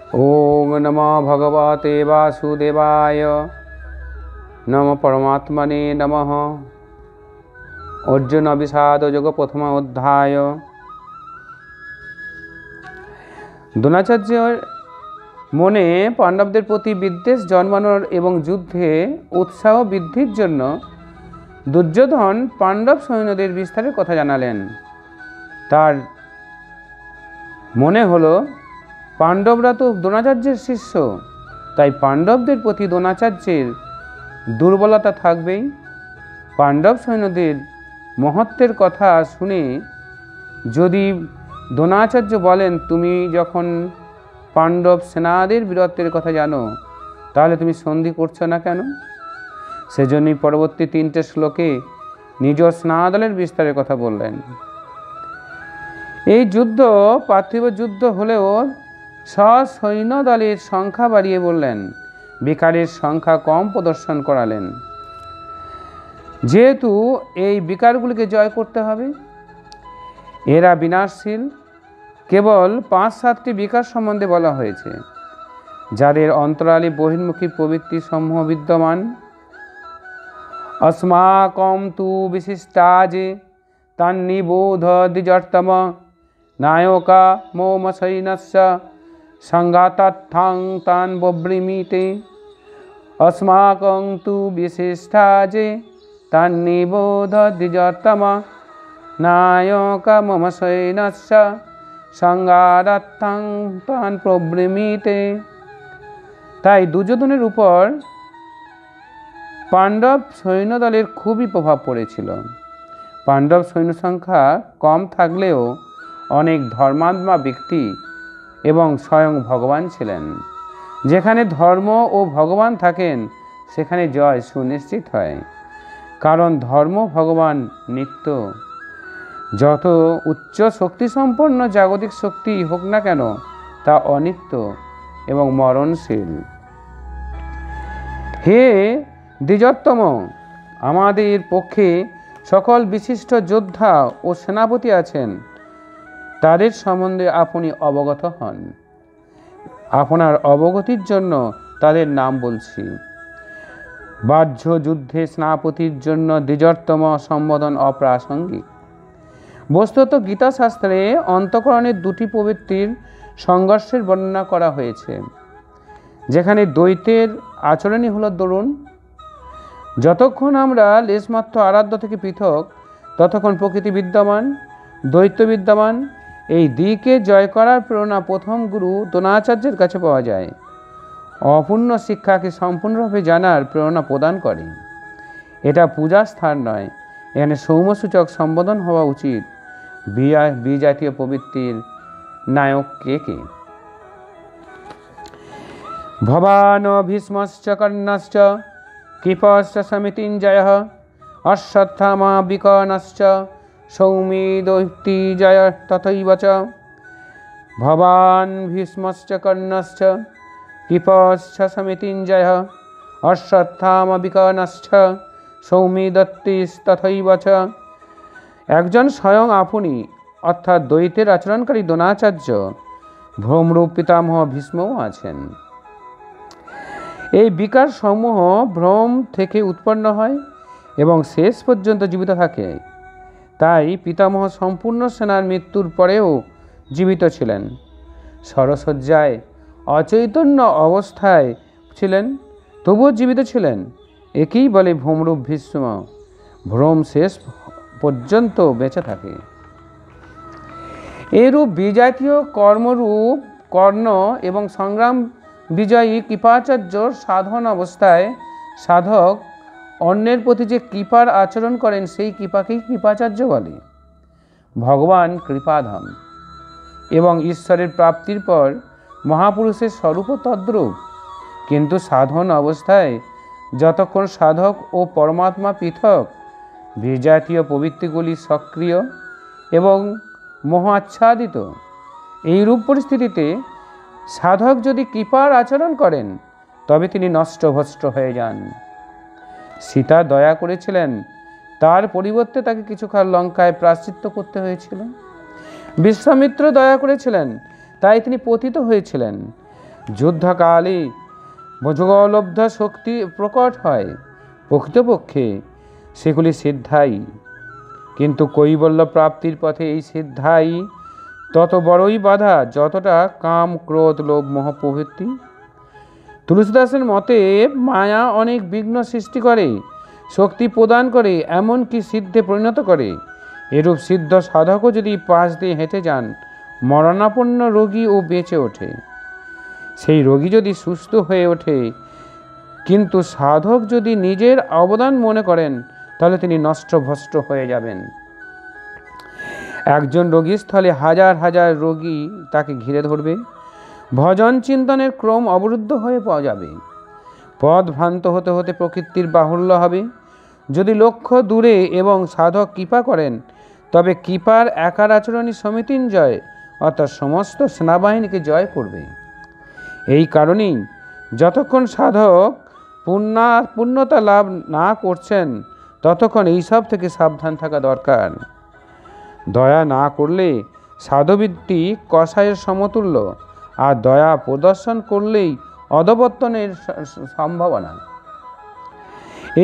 ओम नमो भगवते वासुदेवाय। नमो परमात्मने नमः। अर्जुन अभिषाद যোগ প্রথম অধ্যায়। দ্রোণাচার্যের মনে পাণ্ডবদের প্রতি বিদ্বেষ জন্মানোর এবং যুদ্ধে উৎসাহ বৃদ্ধির জন্য দুর্যোধন পাণ্ডব সৈন্যদের বিস্তারের কথা জানালেন। তার মনে হলো পাণ্ডবরা তো দ্রোণাচার্যের শিষ্য, তাই পাণ্ডবদের প্রতি দ্রোণাচার্যের দুর্বলতা থাকবেই। পাণ্ডব সৈন্যদের মহত্বের কথা শুনে যদি দ্রোণাচার্য বলেন, তুমি যখন পাণ্ডব সেনাদের বীরত্বের কথা জানো, তাহলে তুমি সন্ধি করছো না কেন? সেজন্যই পরবর্তী 3টে শ্লোকে নিজ সেনাদলের বিস্তারের কথা বললেন। এই যুদ্ধ পার্থিব যুদ্ধ হলেও সৈন্য দলের সংখ্যা বাড়িয়ে বললেন, বিকারের সংখ্যা কম প্রদর্শন করালেন। যেহেতু এই বিকারগুলিকে জয় করতে হবে, এরা বিনাশশীল। কেবল 5-7টি বিকার সম্বন্ধে বলা হয়েছে, যাদের অন্তরালে বহির্মুখী প্রবৃত্তি সমূহ বিদ্যমান। अस्माकं तु विशिष्टाजे तन्निबोध द्विजोत्तम नायका मोमसैनस्य संगातार्थं तान् बभ्रीमीते। अस्माकं तु विशिष्टाजे तन्निबोध द्विजोत्तम नायका मोमसैनस्य संगातार्थं तान् प्रभ्रीमीते। তাই দুর্যোধনের উপর পাণ্ডব সৈন্যদলের খুবই প্রভাব পড়েছিল। পাণ্ডব সৈন্য সংখ্যা কম থাকলেও অনেক ধর্মাত্মা ব্যক্তি এবং স্বয়ং ভগবান ছিলেন। যেখানে ধর্ম ও ভগবান থাকেন, সেখানে জয় সুনিশ্চিত হয়, কারণ ধর্ম ভগবান নিত্য। যত উচ্চ শক্তিসম্পন্ন জাগতিক শক্তি হোক না কেন, তা অনিত্য এবং মরণশীল। হে দ্বিজোত্তম, আমাদের পক্ষে সকল বিশিষ্ট যোদ্ধা ও সেনাপতি আছেন, তাদের সম্বন্ধে আপনি অবগত হন। আপনার অবগতির জন্য তাদের নাম বলছি। বাহ্য যুদ্ধে সেনাপতির জন্য দ্বিজোত্তম সম্বোধন অপ্রাসঙ্গিক। বস্তুত গীতাশাস্ত্রে অন্তঃকরণের 2টি প্রবৃত্তির সংঘর্ষের বর্ণনা করা হয়েছে, যেখানে দ্বৈতের আচরণই হলো দরুণ। যতক্ষণ আমরা লেশমাত্র আরাধ্য থেকে পৃথক, ততক্ষণ প্রকৃতি বিদ্যমান, দ্বৈত বিদ্যমান। এই দিকে জয় করার প্রেরণা প্রথম গুরু দ্রোণাচার্যের কাছে পাওয়া যায়। অপূর্ণ শিক্ষাকে সম্পূর্ণভাবে জানার প্রেরণা প্রদান করে। এটা পূজার স্থান নয়, এখানে সৌম্যসূচক সম্বোধন হওয়া উচিত। বিজাতীয় প্রবৃত্তির নায়ক কে কে? ভবান ভীষ্মশ্চ কর্ণশ্চ কৃপশ্চ সমিতিঞ্জয়ঃ অশ্বত্থামা বিকর্ণশ্চ সৌমিদৈত্যজয় তথৈব চ। ভবান ভীষ্মশ্চ কর্ণশ্চ কৃপশ্চ সমিতিঞ্জয়ঃ অশ্বত্থামা বিকর্ণশ্চ সৌমিদৈত্যস্তথৈব চ। একজন স্বয়ং আপনি অর্থাৎ দ্বৈতের আচরণকারী দ্রোণাচার্য, ভ্রমরূপ পিতামহ ভীষ্মও আছেন। এই বিকার সমূহ ভ্রম থেকে উৎপন্ন হয় এবং শেষ পর্যন্ত জীবিত থাকে। তাই পিতামহ সম্পূর্ণ সেনার মৃত্যুর পরেও জীবিত ছিলেন। শরশয্যায় অচৈতন্য অবস্থায় ছিলেন, তবুও জীবিত ছিলেন। একেই বলে ভ্রমরূপ ভীষ্ম। ভ্রম শেষ পর্যন্ত বেঁচে থাকে। এরূপ বিজাতীয় কর্মরূপ কর্ণ এবং সংগ্রাম বিজয়ী কৃপাচার্য সাধন অবস্থায় সাধক অন্যের প্রতি যে কৃপার আচরণ করেন, সেই কৃপাকেই কৃপাচার্য বলে। ভগবান কৃপাধাম এবং ঈশ্বরের প্রাপ্তির পর মহাপুরুষের স্বরূপ তদ্রূপ। কিন্তু সাধন অবস্থায় যতক্ষণ সাধক ও পরমাত্মা পৃথক, বিজাতীয় প্রবৃত্তিগুলি সক্রিয় এবং মোহ আচ্ছাদিত। এইরূপ পরিস্থিতিতে সাধক যদি কৃপার আচরণ করেন, তবে তিনি নষ্টভ্রষ্ট হয়ে যান। সীতা দয়া করেছিলেন, তার পরিবর্তে তাকে কিছুকাল লঙ্কায় প্রায়শ্চিত্ত করতে হয়েছিল। বিশ্বামিত্র দয়া করেছিলেন, তাই তিনি পতিত হয়েছিলেন। যুদ্ধকালে যোগলব্ধ শক্তি প্রকট হয়, প্রকৃতপক্ষে সেগুলি সিদ্ধাই। কিন্তু কৈবল্য প্রাপ্তির পথে এই সিদ্ধাই তত বড়ই বাধা যতটা কাম, ক্রোধ, লোভ, মোহ প্রভৃতি। তুলসীদাসের মতে মায়া অনেক বিঘ্ন সৃষ্টি করে, শক্তি প্রদান করে, এমনকি সিদ্ধে পরিণত করে। এরূপ সিদ্ধ সাধকও যদি পাশ দিয়ে হেঁটে যান, মরণাপন্ন রোগীও বেঁচে ওঠে। সেই রোগী যদি সুস্থ হয়ে ওঠে, কিন্তু সাধক যদি নিজের অবদান মনে করেন, তাহলে তিনি নষ্টভ্রষ্ট হয়ে যাবেন। একজন রোগীর স্থলে হাজার হাজার রোগী তাকে ঘিরে ধরবে। ভজন চিন্তনের ক্রম অবরুদ্ধ হয়ে পাওয়া যাবে। পথ ভ্রান্ত হতে হতে প্রকৃতির বাহুল্য হবে। যদি লক্ষ্য দূরে এবং সাধক কৃপা করেন, তবে কৃপার একার আচরণী সমিতিঞ্জয়, অর্থাৎ সমস্ত সেনাবাহিনীকে জয় করবে। এই কারণেই যতক্ষণ সাধক পূর্ণতা লাভ না করছেন, ততক্ষণ এইসব থেকে সাবধান থাকা দরকার। দয়া না করলে সাধবৃত্তি কষায়ের সমতুল্য, আর দয়া প্রদর্শন করলেই অধপতনের সম্ভাবনা।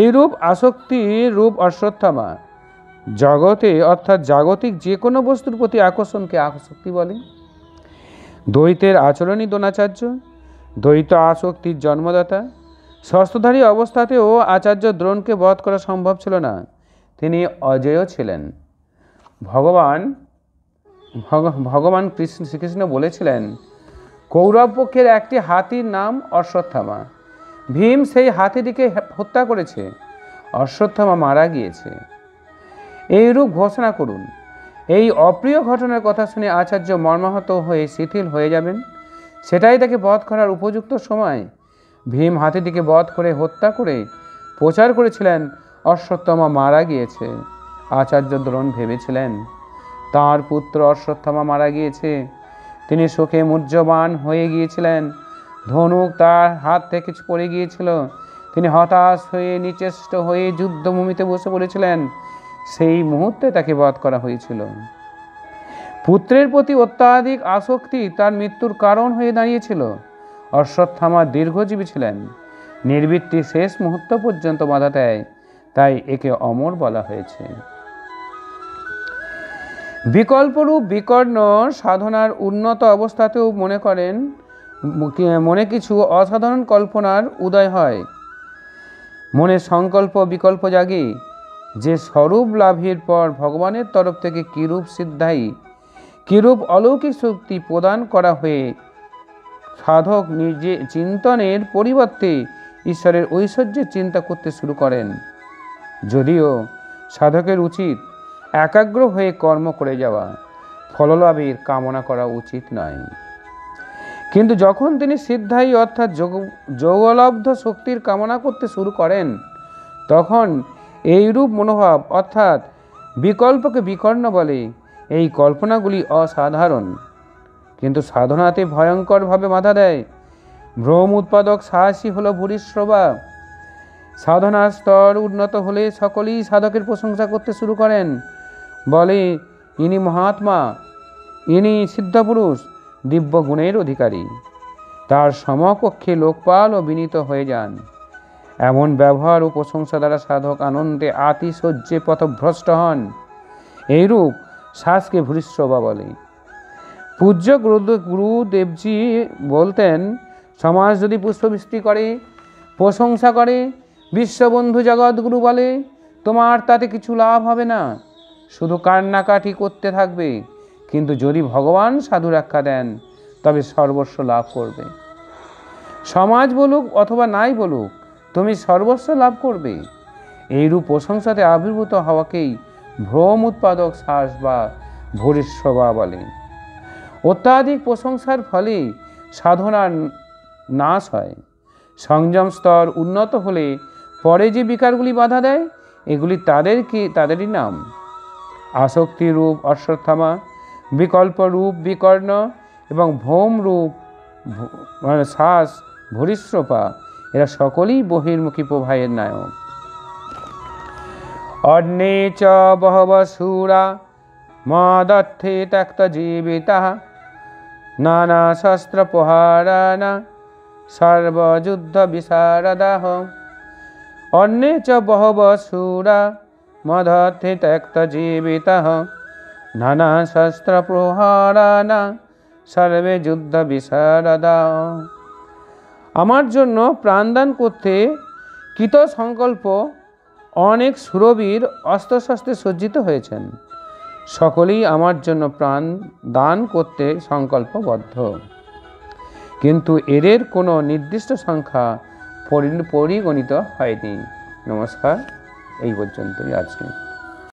এইরূপ আসক্তি রূপ অশ্বত্থামা। জগতে অর্থাৎ জাগতিক যে কোনো বস্তুর প্রতি আকর্ষণকে আসক্তি বলে। দ্বৈতের আচরণই দ্রোণাচার্য, দ্বৈত আসক্তির জন্মদাতা। শস্ত্রধারী অবস্থাতেও আচার্য দ্রোণকে বধ করা সম্ভব ছিল না, তিনি অজেয় ছিলেন। ভগবান শ্রীকৃষ্ণ বলেছিলেন, কৌরব পক্ষের একটি হাতির নাম অশ্বত্থামা। ভীম সেই হাতিটিকে হত্যা করেছে, অশ্বত্থামা মারা গিয়েছে। এইরূপ ঘোষণা করুন। এই অপ্রিয় ঘটনার কথা শুনে আচার্য মর্মাহত হয়ে শিথিল হয়ে যাবেন। সেটাই তাকে বধ করার উপযুক্ত সময়। ভীম হাতিটিকে বধ করে হত্যা করে প্রচার করেছিলেন অশ্বত্থামা মারা গিয়েছে। আচার্য দ্রোণ ভেবেছিলেন তাঁর পুত্র অশ্বত্থামা মারা গিয়েছে। তিনি শোকে মূর্যবান হয়ে গিয়েছিলেন। ধনুক তার হাত থেকে পড়ে গিয়েছিল। তিনি হতাশ হয়ে নিচেষ্ট হয়ে যুদ্ধভূমিতে বসে পড়েছিলেন। সেই মুহূর্তে তাকে বধ করা হয়েছিল। পুত্রের প্রতি অত্যাধিক আসক্তি তার মৃত্যুর কারণ হয়ে দাঁড়িয়েছিল। অশ্বত্থামা দীর্ঘজীবী ছিলেন, নির্বৃত্তি শেষ মুহূর্ত পর্যন্ত বাধা দেয়, তাই একে অমর বলা হয়েছে। বিকল্পরূপ বিকর্ণ সাধনার উন্নত অবস্থাতেও মনে কিছু অসাধারণ কল্পনার উদয় হয়। মনে সংকল্প বিকল্প জাগে যে স্বরূপ লাভের পর ভগবানের তরফ থেকে কিরূপ সিদ্ধাই, কিরূপ অলৌকিক শক্তি প্রদান করা হয়ে সাধক নিজে চিন্তনের পরিবর্তে ঈশ্বরের ঐশ্বর্যের চিন্তা করতে শুরু করেন। যদিও সাধকের উচিত একাগ্র হয়ে কর্ম করে যাওয়া, ফললাভের কামনা করা উচিত নয়। কিন্তু যখন তিনি সিদ্ধাই অর্থাৎ যোগলব্ধ শক্তির কামনা করতে শুরু করেন, তখন এইরূপ মনোভাব অর্থাৎ বিকল্পকে বিকর্ণ বলে। এই কল্পনাগুলি অসাধারণ, কিন্তু সাধনাতে ভয়ঙ্করভাবে বাধা দেয়। ভ্রম উৎপাদক সাহসী হল ভূরিশ্রবা। সাধনার স্তর উন্নত হলে সকলেই সাধকের প্রশংসা করতে শুরু করেন, বলে ইনি মহাত্মা, ইনি সিদ্ধপুরুষ, দিব্য গুণের অধিকারী। তার সমকক্ষে লোকপাল ও বিনীত হয়ে যান। এমন ব্যবহার ও প্রশংসা দ্বারা সাধক আনন্দে আতিশয্যে পথভ্রষ্ট হন। এইরূপ শ্বাসকে ভূরিশ্রবা বলে। পূজ্য গুরুদেবজি বলতেন, সমাজ যদি পুষ্পবৃষ্টি করে, প্রশংসা করে, বিশ্ববন্ধু জগৎগুরু বলে, তোমার তাতে কিছু লাভ হবে না, শুধু কান্নাকাটি করতে থাকবে। কিন্তু যদি ভগবান সাধু রক্ষা দেন, তবে সর্বস্ব লাভ করবে। সমাজ বলুক অথবা নাই বলুক, তুমি সর্বস্ব লাভ করবে। এইরূপ প্রশংসাতে আবির্ভূত হওয়াকেই ভ্রম উৎপাদক শ্বাস বা ভূরিশ্রবা বলে। অত্যাধিক প্রশংসার ফলে সাধনার নাশ হয়। সংযম স্তর উন্নত হলে পরে যে বিকারগুলি বাধা দেয়, এগুলি তাদেরই নাম। আসক্তি রূপ অশ্বত্থামা, বিকল্প রূপ বিকর্ণ এবং ভ্রম রূপ শ্বাস ভূরিশ্রপা, এরা সকলেই বহির্মুখী প্রবাহের নায়ক। অন্যে চ বহব সুরা মদর্থে ত্যক্ত জীবিতা নানা শস্ত্র প্রহারানা সর্বযুদ্ধ বিশারদাঃ অন্যে চ বহব শূরা মদর্থে ত্যক্ত জীবিতঃ নানা শস্ত্র প্রহারানা সর্বে যুদ্ধ বিশারদা। আমার জন্য প্রাণদান করতে কৃত সংকল্প অনেক সুরবীর অস্ত্রশস্ত্রে সজ্জিত হয়েছেন। সকলেই আমার জন্য প্রাণ দান করতে সংকল্পবদ্ধ, কিন্তু এদের কোনো নির্দিষ্ট সংখ্যা পরিগণিত হয়নি। নমস্কার, এই পর্যন্তই আজকে।